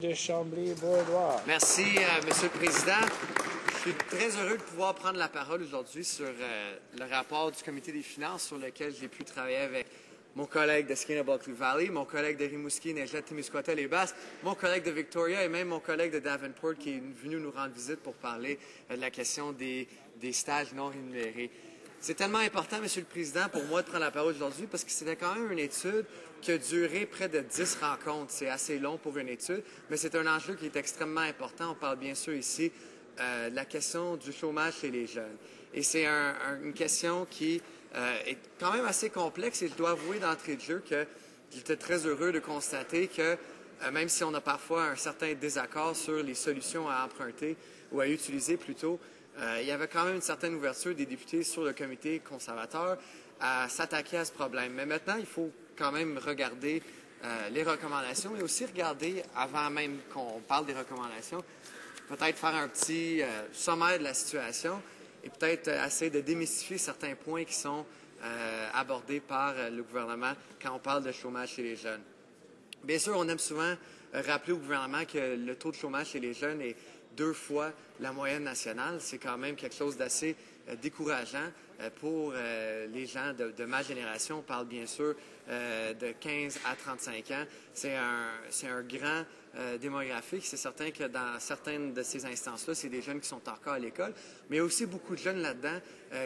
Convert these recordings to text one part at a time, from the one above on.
De Chambly-Beaudoir. Merci, Monsieur le Président. Je suis très heureux de pouvoir prendre la parole aujourd'hui sur le rapport du Comité des finances sur lequel j'ai pu travailler avec mon collègue de Skinner-Bulkley Valley, mon collègue de Rimouski, Neigette, Témiscouata, les Basses, mon collègue de Victoria et même mon collègue de Davenport qui est venu nous rendre visite pour parler de la question des stages non rémunérés. C'est tellement important, Monsieur le Président, pour moi de prendre la parole aujourd'hui parce que c'était quand même une étude qui a duré près de 10 rencontres. C'est assez long pour une étude, mais c'est un enjeu qui est extrêmement important. On parle bien sûr ici de la question du chômage chez les jeunes. Et c'est une question qui est quand même assez complexe et je dois avouer d'entrée de jeu que j'étais très heureux de constater que même si on a parfois un certain désaccord sur les solutions à emprunter ou à utiliser plutôt, il y avait quand même une certaine ouverture des députés sur le comité conservateur à s'attaquer à ce problème. Mais maintenant, il faut quand même regarder les recommandations et aussi regarder, avant même qu'on parle des recommandations, peut-être faire un petit sommaire de la situation et peut-être essayer de démystifier certains points qui sont abordés par le gouvernement quand on parle de chômage chez les jeunes. Bien sûr, on aime souvent rappeler au gouvernement que le taux de chômage chez les jeunes est 2 fois la moyenne nationale. C'est quand même quelque chose d'assez décourageant pour les gens de ma génération. On parle bien sûr de 15 à 35 ans. C'est un grand démographique. C'est certain que dans certaines de ces instances-là, c'est des jeunes qui sont encore à l'école, mais il y a aussi beaucoup de jeunes là-dedans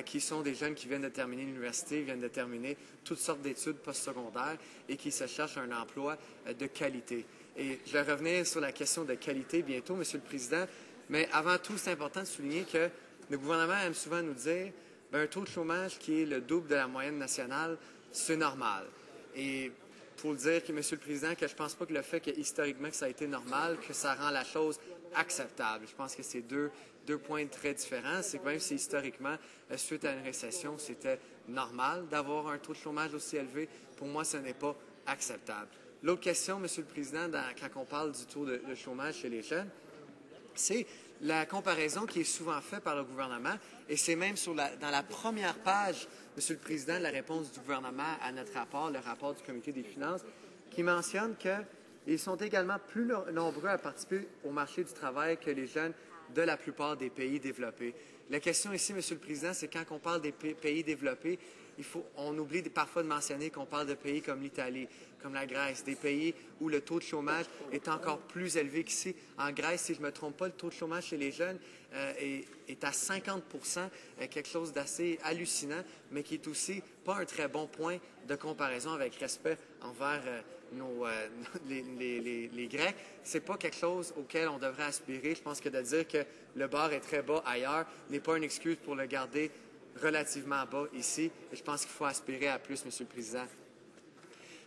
qui sont des jeunes qui viennent de terminer l'université, viennent de terminer toutes sortes d'études postsecondaires et qui se cherchent un emploi de qualité. Et je vais revenir sur la question de qualité bientôt, Monsieur le Président, mais avant tout, c'est important de souligner que le gouvernement aime souvent nous dire un taux de chômage qui est le double de la moyenne nationale, c'est normal. Et pour dire que, Monsieur le Président, que je ne pense pas que le fait que historiquement que ça a été normal, que ça rend la chose acceptable. Je pense que c'est deux points très différents. C'est que même si historiquement, suite à une récession, c'était normal d'avoir un taux de chômage aussi élevé, pour moi, ce n'est pas acceptable. L'autre question, Monsieur le Président, quand on parle du taux de chômage chez les jeunes, c'est la comparaison qui est souvent faite par le gouvernement, et c'est même dans la première page, Monsieur le Président, de la réponse du gouvernement à notre rapport, le rapport du Comité des finances, qui mentionne qu'ils sont également plus nombreux à participer au marché du travail que les jeunes de la plupart des pays développés. La question ici, Monsieur le Président, c'est quand on parle des pays développés, on oublie parfois de mentionner qu'on parle de pays comme l'Italie, comme la Grèce, des pays où le taux de chômage est encore plus élevé qu'ici. En Grèce, si je ne me trompe pas, le taux de chômage chez les jeunes est à 50 quelque chose d'assez hallucinant, mais qui est aussi pas un très bon point de comparaison avec respect envers les Grecs. C'est pas quelque chose auquel on devrait aspirer. Je pense que de dire que le bar est très bas ailleurs n'est pas une excuse pour le garder relativement bas ici, et je pense qu'il faut aspirer à plus, Monsieur le Président.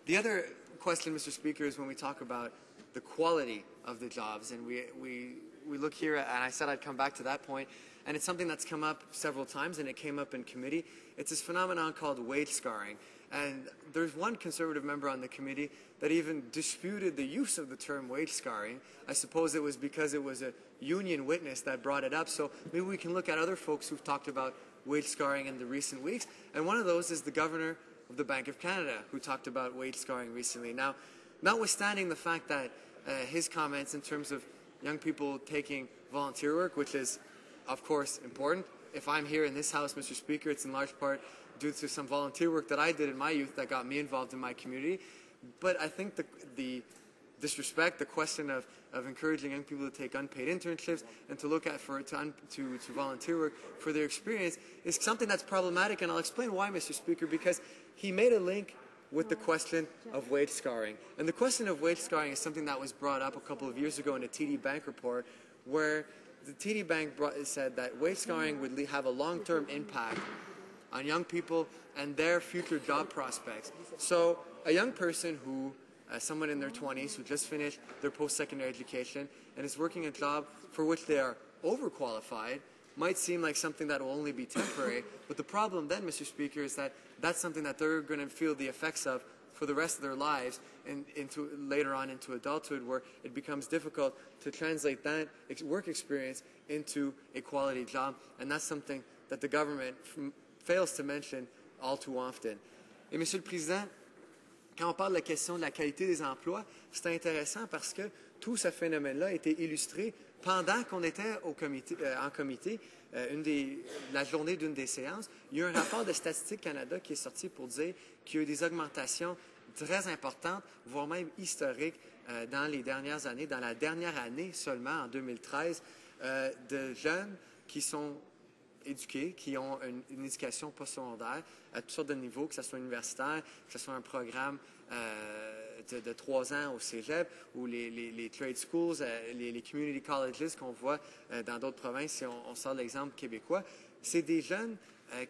The other question, Mr. Speaker, is when we talk about the quality of the jobs, and we look here, and I said I'd come back to that point, and it's something that's come up several times, and it came up in committee. It's this phenomenon called wage scarring, and there's one Conservative member on the committee that even disputed the use of the term wage scarring. I suppose it was because it was a union witness that brought it up, so maybe we can look at other folks who've talked about wage scarring in the recent weeks, and one of those is the Governor of the Bank of Canada, who talked about wage scarring recently. Now, notwithstanding the fact that his comments in terms of young people taking volunteer work, which is, of course, important. If I'm here in this House, Mr. Speaker, it's in large part due to some volunteer work that I did in my youth that got me involved in my community. But I think the disrespect, the question of encouraging young people to take unpaid internships and to look at to volunteer work for their experience is something that's problematic, and I'll explain why, Mr. Speaker, because he made a link with the question of wage scarring. And the question of wage scarring is something that was brought up a couple of years ago in a TD Bank report, where the TD Bank said that wage scarring would have a long-term impact on young people and their future job prospects. So a young person who someone in their 20s who just finished their post-secondary education and is working a job for which they are overqualified might seem like something that will only be temporary. But the problem then, Mr. Speaker, is that that's something that they're going to feel the effects of for the rest of their lives and later on into adulthood, where it becomes difficult to translate that work experience into a quality job. And that's something that the government fails to mention all too often. Et Monsieur le Président, quand on parle de la question de la qualité des emplois, c'est intéressant parce que tout ce phénomène-là a été illustré pendant qu'on était en comité. La journée d'une des séances, il y a eu un rapport de Statistique Canada qui est sorti pour dire qu'il y a eu des augmentations très importantes, voire même historiques, dans les dernières années, dans la dernière année seulement, en 2013, de jeunes qui sont éduqués, qui ont une éducation postsecondaire à toutes sortes de niveaux, que ce soit universitaire, que ce soit un programme de 3 ans au cégep, ou les trade schools, les community colleges qu'on voit dans d'autres provinces, si on sort l'exemple québécois. C'est des jeunes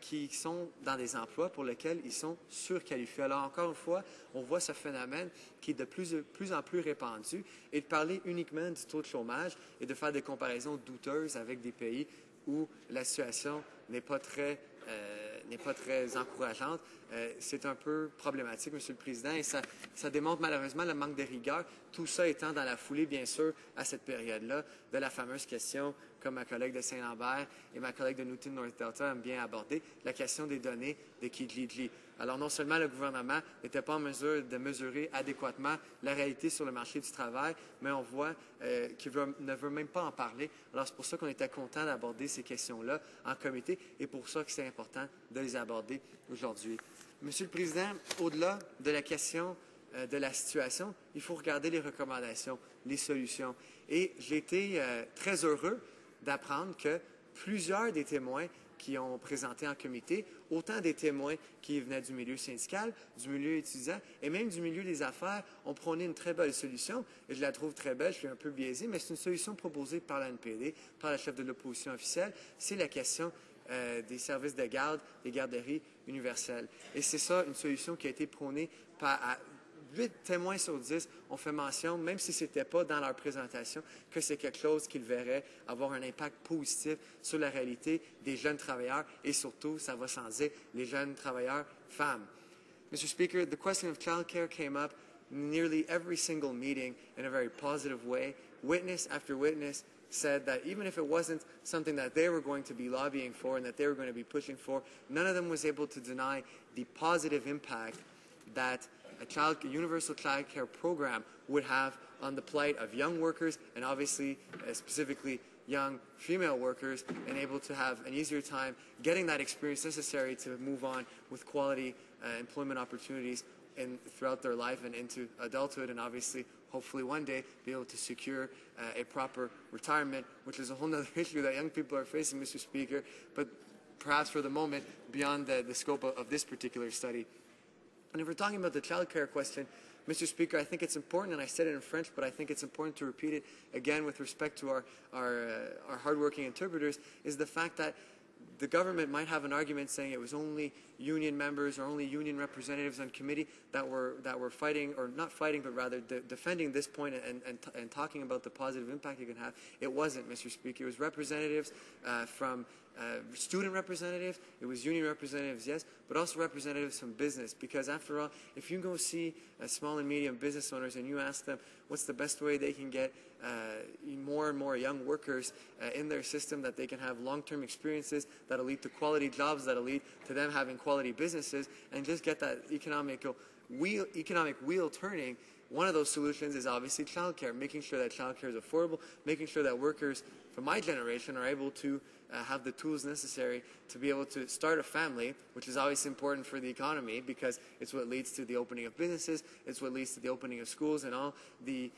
qui sont dans des emplois pour lesquels ils sont surqualifiés. Alors, encore une fois, on voit ce phénomène qui est de plus en plus répandu, et de parler uniquement du taux de chômage et de faire des comparaisons douteuses avec des pays où la situation n'est pas très encourageante. C'est un peu problématique, Monsieur le Président, et ça démontre malheureusement le manque de rigueur, tout ça étant dans la foulée, bien sûr, à cette période-là, de la fameuse question, comme ma collègue de Saint-Lambert et ma collègue de Newton North Delta aiment bien aborder, la question des données de Kijiji. Alors, non seulement le gouvernement n'était pas en mesure de mesurer adéquatement la réalité sur le marché du travail, mais on voit qu'il ne veut même pas en parler. Alors, c'est pour ça qu'on était content d'aborder ces questions-là en comité, et pour ça que c'est important de les aborder aujourd'hui. Monsieur le Président, au-delà de la question de la situation, il faut regarder les recommandations, les solutions. Et j'ai été très heureux d'apprendre que plusieurs des témoins qui ont présenté en comité, autant des témoins qui venaient du milieu syndical, du milieu étudiant et même du milieu des affaires, ont prôné une très belle solution. Et je la trouve très belle, je suis un peu biaisé, mais c'est une solution proposée par la NPD, par la chef de l'opposition officielle. C'est la question des services de garde, des garderies universelles. Et c'est ça, une solution qui a été prônée par 8 témoins sur 10 ont fait mention, même si ce n'était pas dans leur présentation, que c'est quelque chose qu'ils verraient avoir un impact positif sur la réalité des jeunes travailleurs et surtout, ça va sans dire, les jeunes travailleurs femmes. Mr. Speaker, the question of childcare came up in nearly every single meeting in a very positive way. Witness after witness said that even if it wasn't something that they were going to be lobbying for and that they were going to be pushing for, none of them was able to deny the positive impact that a universal child care program would have on the plight of young workers and obviously specifically young female workers, and able to have an easier time getting that experience necessary to move on with quality employment opportunities throughout their life and into adulthood, and obviously hopefully one day be able to secure a proper retirement, which is a whole other issue that young people are facing, Mr. Speaker, but perhaps for the moment beyond the scope of this particular study. And if we're talking about the child care question, Mr. Speaker, I think it's important, and I said it in French, but I think it's important to repeat it again with respect to our hardworking interpreters, is the fact that the government might have an argument saying it was only union members or only union representatives on committee that were fighting, or not fighting, but rather defending this point and talking about the positive impact it can have. It wasn't, Mr. Speaker. It was representatives from student representatives, it was union representatives, yes, but also representatives from business. Because after all, if you go see small and medium business owners and you ask them what's the best way they can get more and more young workers in their system, that they can have long-term experiences that'll lead to quality jobs, that'll lead to them having quality businesses, and just get that economic wheel turning, one of those solutions is obviously childcare, making sure that childcare is affordable, making sure that workers from my generation are able to have the tools necessary to be able to start a family, which is obviously important for the economy because it's what leads to the opening of businesses, it's what leads to the opening of schools and all the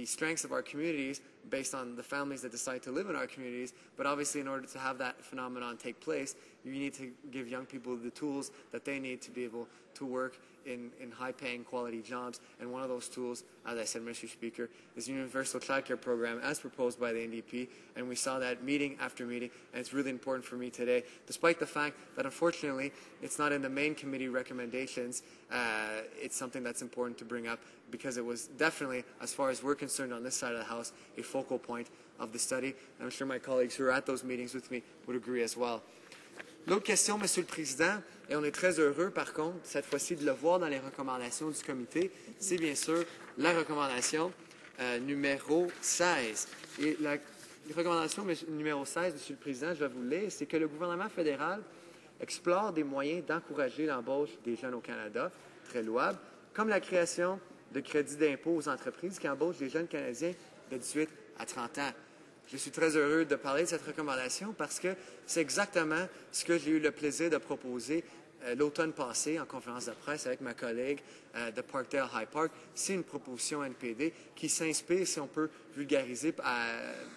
strengths of our communities based on the families that decide to live in our communities. But obviously, in order to have that phenomenon take place, you need to give young people the tools that they need to be able to work in high-paying quality jobs. And one of those tools, as I said, Mr. Speaker, is the Universal Child Care Program as proposed by the NDP. And we saw that meeting after meeting, and it's really important for me today, despite the fact that unfortunately it's not in the main committee recommendations. It's something that's important to bring up because it was definitely, as far as we're concerned on this side of the House, a focal point of the study. And I'm sure my colleagues who are at those meetings with me would agree as well. L'autre question, Monsieur le Président, et on est très heureux, par contre, cette fois-ci, de le voir dans les recommandations du comité, c'est bien sûr la recommandation numéro 16. Et la recommandation numéro 16, Monsieur le Président, je vais vous le lire, c'est que le gouvernement fédéral explore des moyens d'encourager l'embauche des jeunes au Canada, très louable, comme la création de crédits d'impôt aux entreprises qui embauchent des jeunes Canadiens de 18 à 30 ans. Je suis très heureux de parler de cette recommandation parce que c'est exactement ce que j'ai eu le plaisir de proposer l'automne passé en conférence de presse avec ma collègue de Parkdale High Park. C'est une proposition NPD qui s'inspire, si on peut vulgariser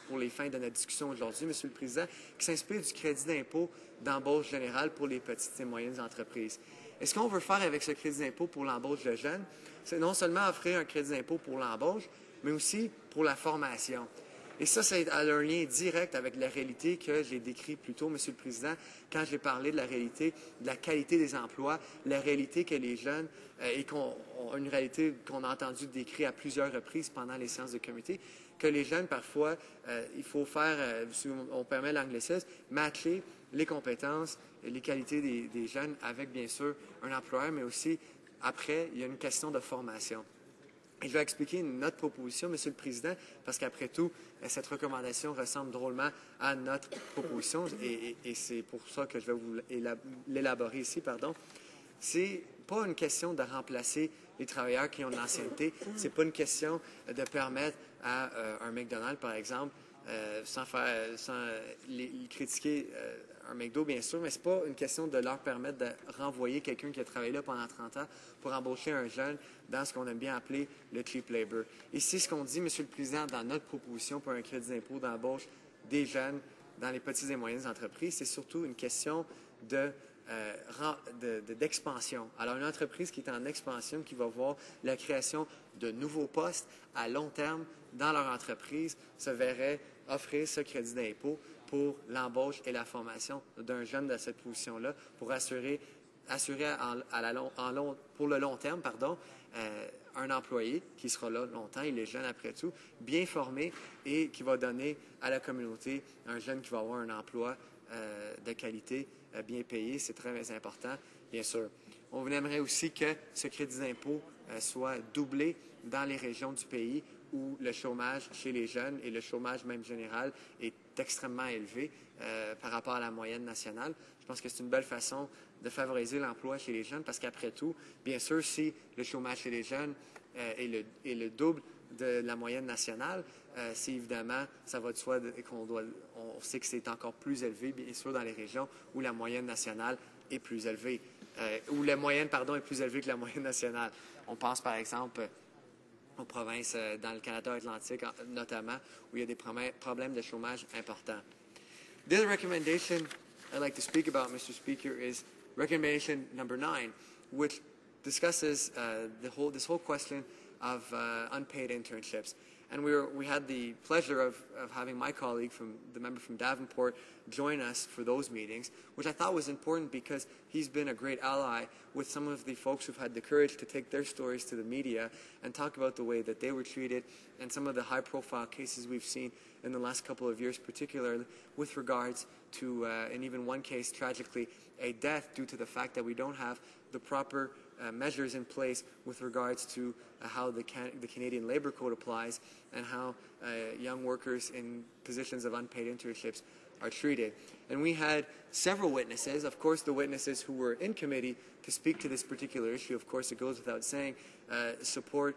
pour les fins de notre discussion aujourd'hui, Monsieur le Président, qui s'inspire du crédit d'impôt d'embauche générale pour les petites et moyennes entreprises. Et ce qu'on veut faire avec ce crédit d'impôt pour l'embauche de jeunes, c'est non seulement offrir un crédit d'impôt pour l'embauche, mais aussi pour la formation. Et ça a un lien direct avec la réalité que j'ai décrite plus tôt, Monsieur le Président, quand j'ai parlé de la réalité, de la qualité des emplois, la réalité que les jeunes, une réalité qu'on a entendu décrire à plusieurs reprises pendant les séances de comité, que les jeunes, parfois, il faut faire, si on permet l'anglicisme, matcher les compétences et les qualités des jeunes avec, bien sûr, un employeur, mais aussi, après, il y a une question de formation. Et je vais expliquer notre proposition, Monsieur le Président, parce qu'après tout, cette recommandation ressemble drôlement à notre proposition, et c'est pour ça que je vais vous l'élaborer ici, pardon. C'est pas une question de remplacer les travailleurs qui ont de l'ancienneté, c'est pas une question de permettre à un McDonald's, par exemple, sans les critiquer un McDo, bien sûr, mais ce n'est pas une question de leur permettre de renvoyer quelqu'un qui a travaillé là pendant 30 ans pour embaucher un jeune dans ce qu'on aime bien appeler le cheap labor. Et c'est ce qu'on dit, Monsieur le Président, dans notre proposition pour un crédit d'impôt d'embauche des jeunes dans les petites et moyennes entreprises. C'est surtout une question d'expansion. Alors, une entreprise qui est en expansion, qui va voir la création de nouveaux postes à long terme dans leur entreprise, se verrait offrir ce crédit d'impôt pour l'embauche et la formation d'un jeune de cette position-là, pour assurer pour le long terme, un employé qui sera là longtemps, il est jeune après tout, bien formé et qui va donner à la communauté un jeune qui va avoir un emploi de qualité, bien payé. C'est très important, bien sûr. On aimerait aussi que ce crédit d'impôt soit doublé dans les régions du pays où le chômage chez les jeunes et le chômage même général est extrêmement élevé par rapport à la moyenne nationale. Je pense que c'est une belle façon de favoriser l'emploi chez les jeunes parce qu'après tout, bien sûr, si le chômage chez les jeunes est le double de la moyenne nationale, c'est évidemment, ça va de soi on sait que c'est encore plus élevé, bien sûr, dans les régions où la moyenne nationale est plus élevée, où la moyenne, est plus élevée que la moyenne nationale. On pense, par exemple, aux provinces dans le Canada atlantique, notamment, où il y a des problèmes de chômage importants. The other recommendation I'd like to speak about, Mr. Speaker, is recommendation number 9, which discusses this whole question of unpaid internships. And we had the pleasure of having my colleague, the member from Davenport, join us for those meetings, which I thought was important because he's been a great ally with some of the folks who've had the courage to take their stories to the media and talk about the way that they were treated and some of the high-profile cases we've seen in the last couple of years, particularly with regards to, in even one case, tragically, a death due to the fact that we don't have the proper measures in place with regards to how the Canadian Labour Code applies and how young workers in positions of unpaid internships are treated. And we had several witnesses, of course the witnesses who were in committee to speak to this particular issue, of course it goes without saying, support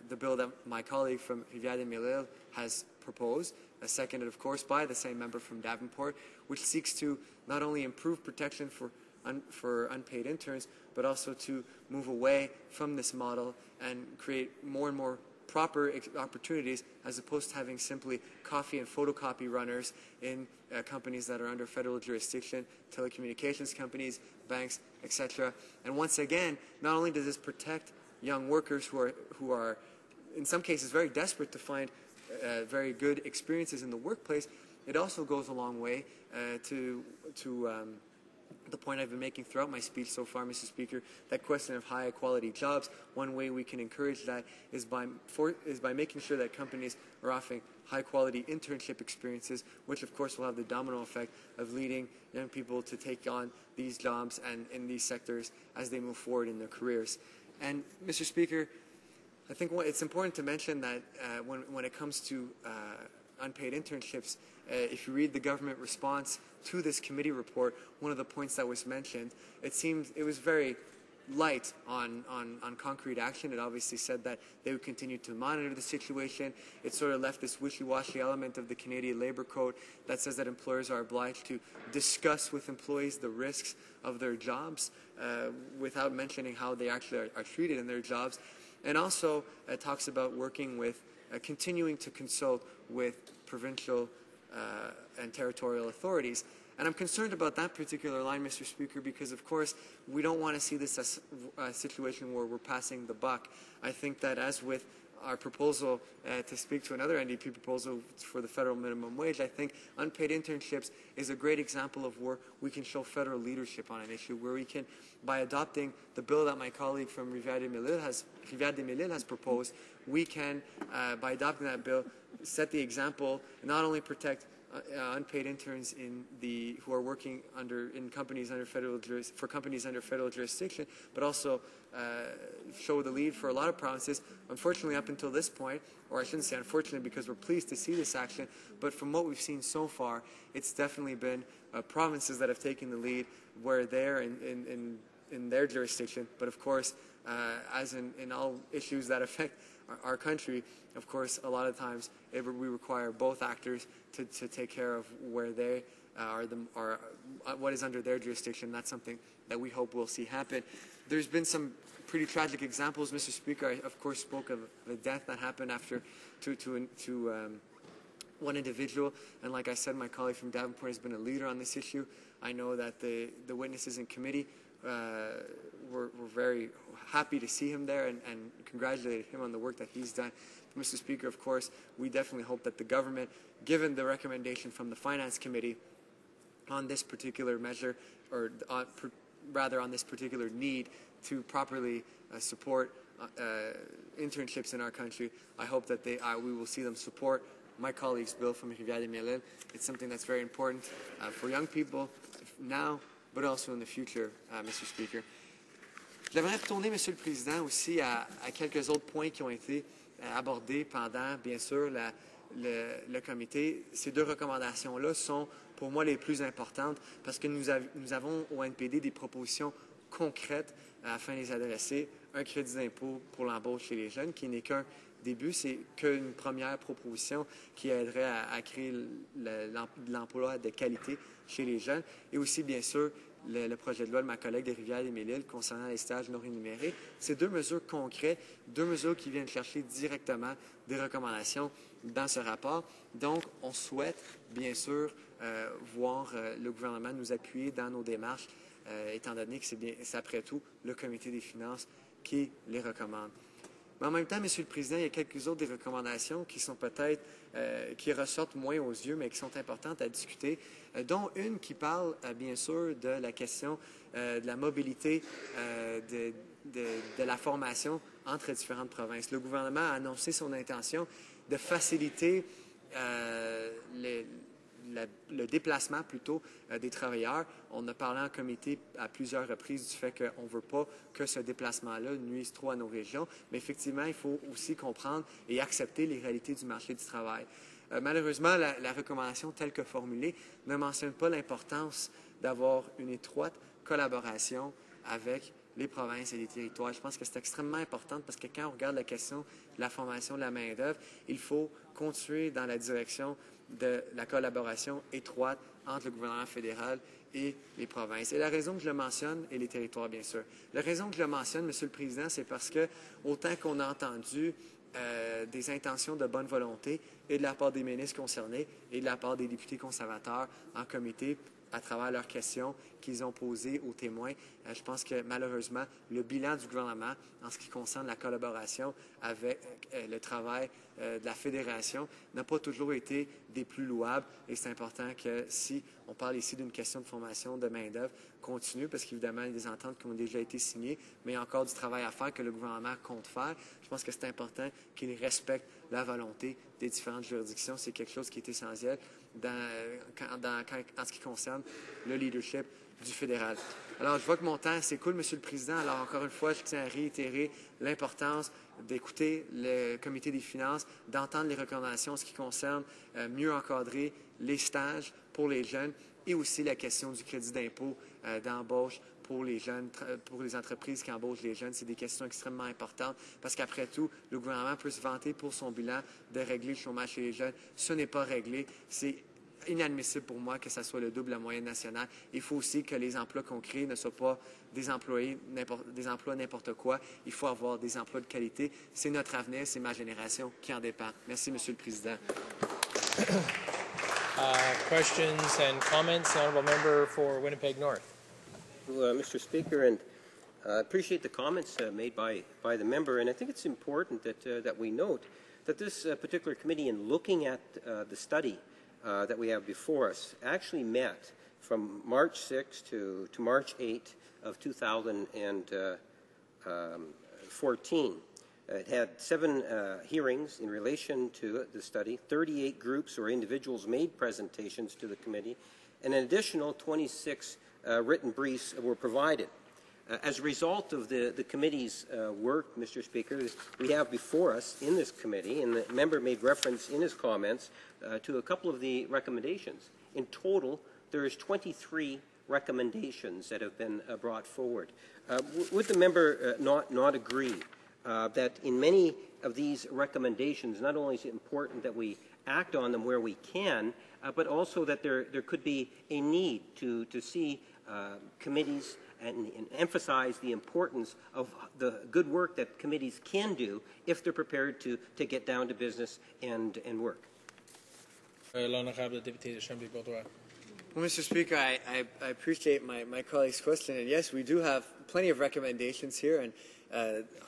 the bill that my colleague from Rivière-des-Mille has proposed, seconded of course by the same member from Davenport, which seeks to not only improve protection for unpaid interns, but also to move away from this model and create more and more proper opportunities as opposed to having simply coffee and photocopy runners in companies that are under federal jurisdiction, telecommunications companies, banks, etc. And once again, not only does this protect young workers who are in some cases very desperate to find very good experiences in the workplace, it also goes a long way to the point I've been making throughout my speech so far, Mr. Speaker, that question of high-quality jobs. One way we can encourage that is by making sure that companies are offering high-quality internship experiences, which of course will have the domino effect of leading young people to take on these jobs and in these sectors as they move forward in their careers. And, Mr. Speaker, I think it's important to mention that when it comes to unpaid internships, if you read the government response to this committee report, one of the points that was mentioned, it was very light on concrete action. It obviously said that they would continue to monitor the situation. It sort of left this wishy-washy element of the Canadian Labour Code that says that employers are obliged to discuss with employees the risks of their jobs without mentioning how they actually are treated in their jobs. And also talks about working with, continuing to consult with provincial and territorial authorities. And I'm concerned about that particular line, Mr. Speaker, because, of course, we don't want to see this as a situation where we're passing the buck. I think that, as with our proposal to speak to another NDP proposal for the federal minimum wage, I think unpaid internships is a great example of where we can show federal leadership on an issue, where we can, by adopting the bill that my colleague from Rivière-des-Mille has proposed, we can, by adopting that bill, set the example, not only protect unpaid interns who are working in companies under federal jurisdiction, but also show the lead for a lot of provinces. Unfortunately, up until this point, or I shouldn't say unfortunately, because we're pleased to see this action, but from what we've seen so far, it's definitely been provinces that have taken the lead where they're in their jurisdiction. But of course, as in all issues that affect our country, of course, a lot of times we require both actors to take care of where they are what is under their jurisdiction. That's something that we hope we'll see happen. There's been some pretty tragic examples, Mr. Speaker. I, of course, spoke of the death that happened after one individual, and like I said, my colleague from Davenport has been a leader on this issue. I know that the witnesses in committee were very happy to see him there and congratulated him on the work that he's done. Mr. Speaker, of course, we definitely hope that the government, given the recommendation from the Finance Committee on this particular measure, or rather on this particular need to properly support internships in our country, I hope that we will see them support my colleague's bill from Rivière-des-Mille. It's something that's very important for young people now, but also in the future, Mr. Speaker. J'aimerais retourner, Monsieur le Président, aussi à quelques autres points qui ont été abordés pendant, bien sûr, le comité. Ces deux recommandations-là sont, pour moi, les plus importantes parce que nous avons au NPD des propositions concrètes afin de les adresser. Un crédit d'impôt pour l'embauche chez les jeunes, qui n'est qu'un début, c'est qu'une première proposition qui aiderait à créer l'emploi de qualité chez les jeunes. Et aussi, bien sûr, le projet de loi de ma collègue de Rivière-des-Mille concernant les stages non rémunérés. C'est deux mesures concrètes, deux mesures qui viennent chercher directement des recommandations dans ce rapport. Donc, on souhaite, bien sûr, voir le gouvernement nous appuyer dans nos démarches, étant donné que c'est après tout le Comité des finances qui les recommande. Mais en même temps, Monsieur le Président, il y a quelques autres des recommandations qui sont peut-être, qui ressortent moins aux yeux, mais qui sont importantes à discuter, dont une qui parle, bien sûr, de la question de la mobilité de la formation entre différentes provinces. Le gouvernement a annoncé son intention de faciliter le déplacement plutôt des travailleurs. On a parlé en comité à plusieurs reprises du fait qu'on ne veut pas que ce déplacement-là nuise trop à nos régions, mais effectivement, il faut aussi comprendre et accepter les réalités du marché du travail. Malheureusement, la recommandation telle que formulée ne mentionne pas l'importance d'avoir une étroite collaboration avec les provinces et les territoires. Je pense que c'est extrêmement important parce que quand on regarde la question de la formation de la main-d'œuvre, il faut continuer dans la direction de la collaboration étroite entre le gouvernement fédéral et les provinces. Et la raison que je le mentionne, et les territoires, bien sûr. La raison que je le mentionne, Monsieur le Président, c'est parce que, autant qu'on a entendu des intentions de bonne volonté et de la part des ministres concernés et de la part des députés conservateurs en comité, à travers leurs questions qu'ils ont posées aux témoins. Je pense que malheureusement, le bilan du gouvernement en ce qui concerne la collaboration avec le travail de la Fédération n'a pas toujours été des plus louables et c'est important que si on parle ici d'une question de formation de main-d'œuvre, continue parce qu'évidemment, il y a des ententes qui ont déjà été signées, mais il y a encore du travail à faire que le gouvernement compte faire. Je pense que c'est important qu'il respecte la volonté des différentes juridictions. C'est quelque chose qui est essentiel en ce qui concerne le leadership du fédéral. Alors, je vois que mon temps s'écoule, Monsieur le Président. Alors, encore une fois, je tiens à réitérer l'importance d'écouter le Comité des finances, d'entendre les recommandations en ce qui concerne mieux encadrer les stages pour les jeunes et aussi la question du crédit d'impôt d'embauche pour les jeunes, pour les entreprises qui embauchent les jeunes. C'est des questions extrêmement importantes parce qu'après tout, le gouvernement peut se vanter pour son bilan de régler le chômage chez les jeunes. Ce n'est pas réglé. C'est inadmissible pour moi que ça soit le double de la moyenne nationale. Il faut aussi que les emplois qu'on crée ne soient pas des emplois n'importe quoi. Il faut avoir des emplois de qualité. C'est notre avenir, c'est ma génération qui en dépend. Merci, Monsieur le Président. Questions and comments, the honourable member for Winnipeg North. Mr. Speaker, and I appreciate the comments made by the member, and I think it's important that we note that this particular committee, in looking at the study that we have before us, actually met from March 6 to March 8 of 2014. It had 7 hearings in relation to the study. 38 groups or individuals made presentations to the committee, and an additional 26 written briefs were provided. As a result of the committee's work, Mr. Speaker, we have before us in this committee, and the member made reference in his comments to a couple of the recommendations. In total, there is 23 recommendations that have been brought forward. Would the member not agree that in many of these recommendations, not only is it important that we act on them where we can, but also that there could be a need to see committees and emphasize the importance of the good work that committees can do if they're prepared to get down to business and work. L'honorable député de Chambly-Bourdois. Well, Mr. Speaker, I appreciate my colleague's question, and yes, we do have plenty of recommendations here, and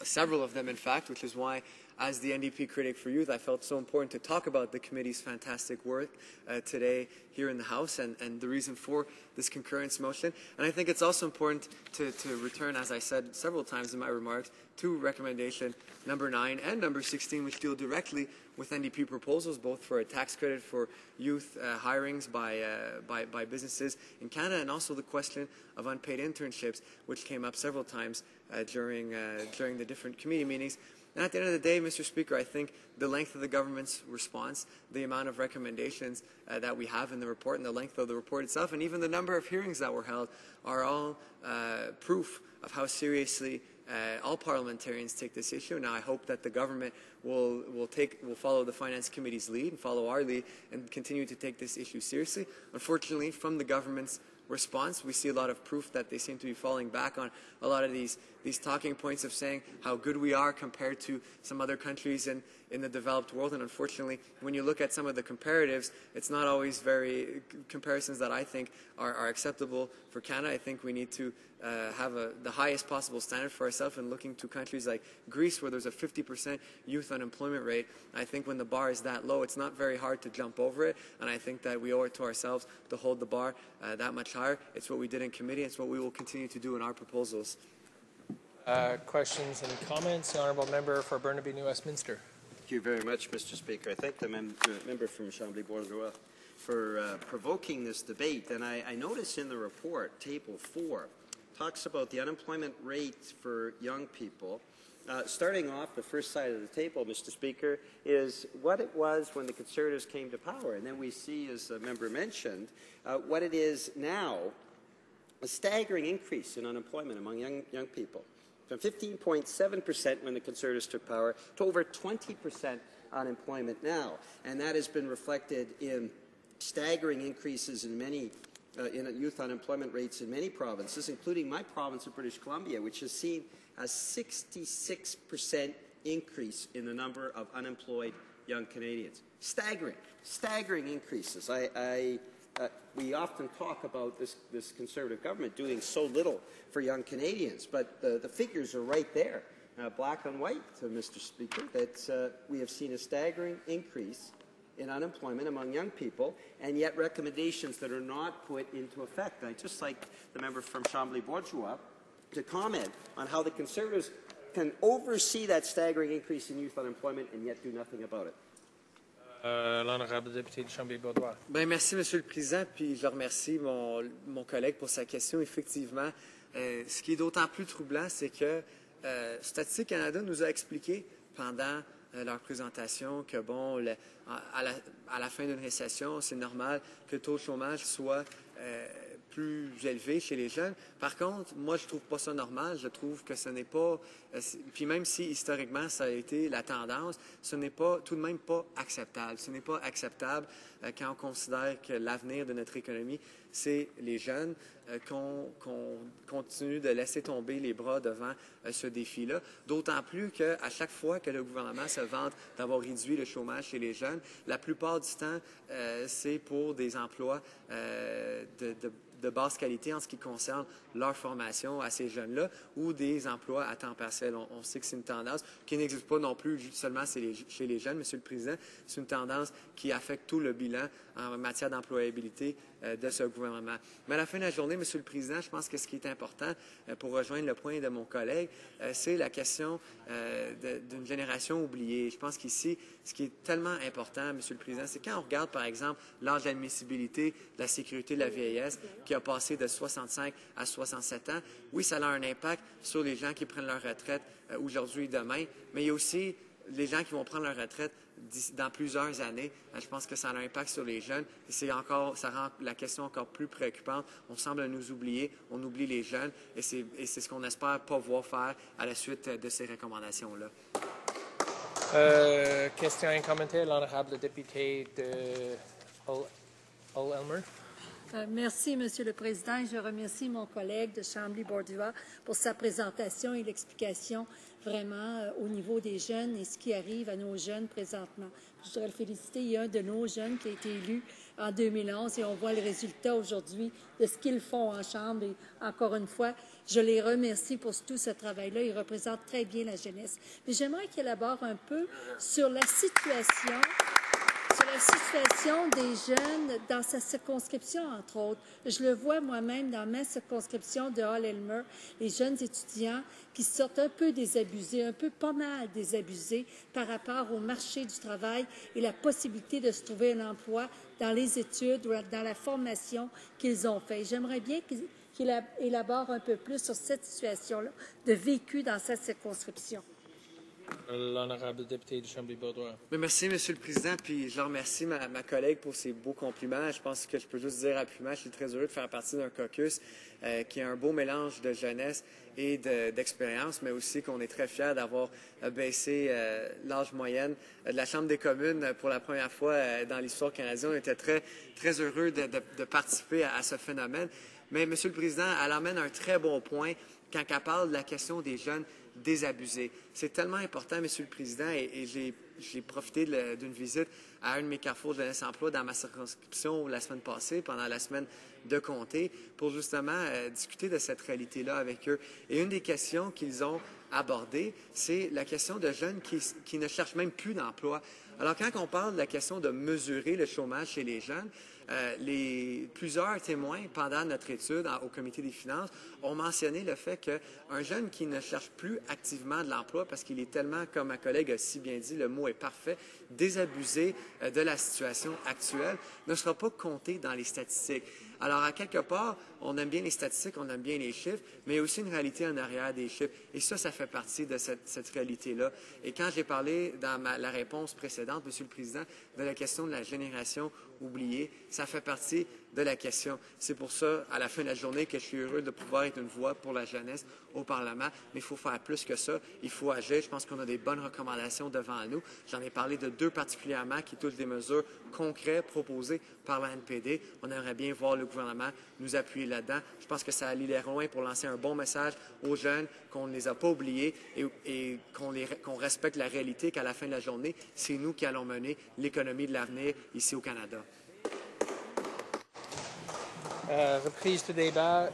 several of them, in fact, which is why, as the NDP critic for youth, I felt so important to talk about the committee's fantastic work today here in the House and the reason for this concurrence motion. And I think it's also important to return, as I said several times in my remarks, to recommendation number 9 and number 16, which deal directly with NDP proposals, both for a tax credit for youth hirings by businesses in Canada, and also the question of unpaid internships, which came up several times during the different committee meetings. And at the end of the day, Mr. Speaker, I think the length of the government's response, the amount of recommendations that we have in the report, and the length of the report itself, and even the number of hearings that were held are all proof of how seriously all parliamentarians take this issue. Now, I hope that the government will follow the Finance Committee's lead and follow our lead and continue to take this issue seriously. Unfortunately, from the government's response, we see a lot of proof that they seem to be falling back on a lot of these talking points of saying how good we are compared to some other countries in the developed world. And unfortunately, when you look at some of the comparatives, it's not always very comparisons that I think are acceptable for Canada. I think we need to have the highest possible standard for ourselves, and looking to countries like Greece, where there's a 50% youth unemployment rate. I think when the bar is that low, it's not very hard to jump over it, and I think that we owe it to ourselves to hold the bar that much higher. It's what we did in committee. It's what we will continue to do in our proposals. Questions and comments? The honourable member for Burnaby New Westminster. Thank you very much, Mr. Speaker. I thank the member from Chambly-Bourdois for provoking this debate. And I notice in the report, Table 4, talks about the unemployment rate for young people. Starting off, the first side of the table, Mr. Speaker, is what it was when the Conservatives came to power. And then we see, as the member mentioned, what it is now, a staggering increase in unemployment among young people. From 15.7% when the Conservatives took power to over 20% unemployment now. And that has been reflected in staggering increases in many in youth unemployment rates in many provinces, including my province of British Columbia, which has seen a 66% increase in the number of unemployed young Canadians. Staggering increases. We often talk about this Conservative government doing so little for young Canadians, but the figures are right there, black and white, Mr. Speaker, that we have seen a staggering increase in unemployment among young people, and yet recommendations that are not put into effect. I'd just like the member from Chambly-Bourdois to comment on how the Conservatives can oversee that staggering increase in youth unemployment and yet do nothing about it. L'honorable député de Chambly-Bourdois. Bien, merci, Monsieur le Président, puis je remercie mon collègue pour sa question. Effectivement, ce qui est d'autant plus troublant, c'est que Statistique Canada nous a expliqué pendant leur présentation que, bon, à la fin d'une récession, c'est normal que le taux de chômage soit plus élevé chez les jeunes. Par contre, moi, je trouve pas ça normal. Je trouve que ce n'est pas... puis même si, historiquement, ça a été la tendance, ce n'est pas tout de même pas acceptable. Ce n'est pas acceptable quand on considère que l'avenir de notre économie, c'est les jeunes, qu'on continue de laisser tomber les bras devant ce défi-là. D'autant plus qu'à chaque fois que le gouvernement se vante d'avoir réduit le chômage chez les jeunes, la plupart du temps, c'est pour des emplois de basse qualité en ce qui concerne leur formation à ces jeunes-là ou des emplois à temps partiel. On sait que c'est une tendance qui n'existe pas non plus seulement chez les jeunes, Monsieur le Président. C'est une tendance qui affecte tout le bilan en matière d'employabilité de ce gouvernement. Mais à la fin de la journée, Monsieur le Président, je pense que ce qui est important pour rejoindre le point de mon collègue, c'est la question d'une génération oubliée. Je pense qu'ici, ce qui est tellement important, Monsieur le Président, c'est quand on regarde, par exemple, l'âge d'admissibilité de la sécurité de la vieillesse qui a passé de 65 à 67 ans. Oui, ça a un impact sur les gens qui prennent leur retraite aujourd'hui et demain, mais il y a aussi les gens qui vont prendre leur retraite dans plusieurs années. Je pense que ça a un impact sur les jeunes et ça rend la question encore plus préoccupante. On semble nous oublier, on oublie les jeunes et c'est ce qu'on espère pas voir faire à la suite de ces recommandations-là. Question et commentaire, l'honorable député de Hull-Elmer. Merci, Monsieur le Président. Je remercie mon collègue de Chambly-Bordua pour sa présentation et l'explication vraiment au niveau des jeunes et ce qui arrive à nos jeunes présentement. Je voudrais le féliciter. Il y a un de nos jeunes qui a été élu en 2011 et on voit le résultat aujourd'hui de ce qu'ils font en Chambre. Et encore une fois, je les remercie pour tout ce travail-là. Ils représentent très bien la jeunesse. Mais j'aimerais qu'il élabore un peu sur la situation des jeunes dans sa circonscription, entre autres. Je le vois moi-même dans ma circonscription de Hull-Elmer, les jeunes étudiants qui sortent un peu désabusés, pas mal désabusés par rapport au marché du travail et la possibilité de se trouver un emploi dans les études ou dans la formation qu'ils ont fait. J'aimerais bien qu'il élabore un peu plus sur cette situation-là de vécu dans sa circonscription. L'honorable député de Chambly-Bordua. Merci, Monsieur le Président, puis je remercie ma collègue pour ses beaux compliments. Je pense que je peux juste dire rapidement, je suis très heureux de faire partie d'un caucus qui a un beau mélange de jeunesse et d'expérience, mais aussi qu'on est très fiers d'avoir baissé l'âge moyenne de la Chambre des communes pour la première fois dans l'histoire canadienne. On était très, très heureux de participer à ce phénomène. Mais, Monsieur le Président, elle amène un très bon point quand elle parle de la question des jeunes désabusés. C'est tellement important, Monsieur le Président, et j'ai profité d'une visite à un de mes carrefours de jeunesse emploi dans ma circonscription la semaine passée, pendant la semaine de comté, pour justement discuter de cette réalité-là avec eux. Et une des questions qu'ils ont abordées, c'est la question de jeunes qui ne cherchent même plus d'emploi. Alors, quand on parle de la question de mesurer le chômage chez les jeunes, plusieurs témoins pendant notre étude au Comité des finances ont mentionné le fait qu'un jeune qui ne cherche plus activement de l'emploi parce qu'il est tellement, comme ma collègue a si bien dit, le mot est parfait, désabusé de la situation actuelle, ne sera pas compté dans les statistiques. Alors, à quelque part, on aime bien les statistiques, on aime bien les chiffres, mais il y a aussi une réalité en arrière des chiffres. Et ça fait partie de cette réalité-là. Et quand j'ai parlé dans la réponse précédente, Monsieur le Président, de la question de la génération oubliée, ça fait partie de la question. C'est pour ça, à la fin de la journée, que je suis heureux de pouvoir être une voix pour la jeunesse au Parlement. Mais il faut faire plus que ça. Il faut agir. Je pense qu'on a des bonnes recommandations devant nous. J'en ai parlé de deux particulièrement qui touchent des mesures concrètes proposées par la NPD. On aimerait bien voir le gouvernement nous appuyer là-dedans. Je pense que ça allait loin pour lancer un bon message aux jeunes, qu'on ne les a pas oubliés et qu'on respecte la réalité qu'à la fin de la journée, c'est nous qui allons mener l'économie de l'avenir ici au Canada. Reprise du débat,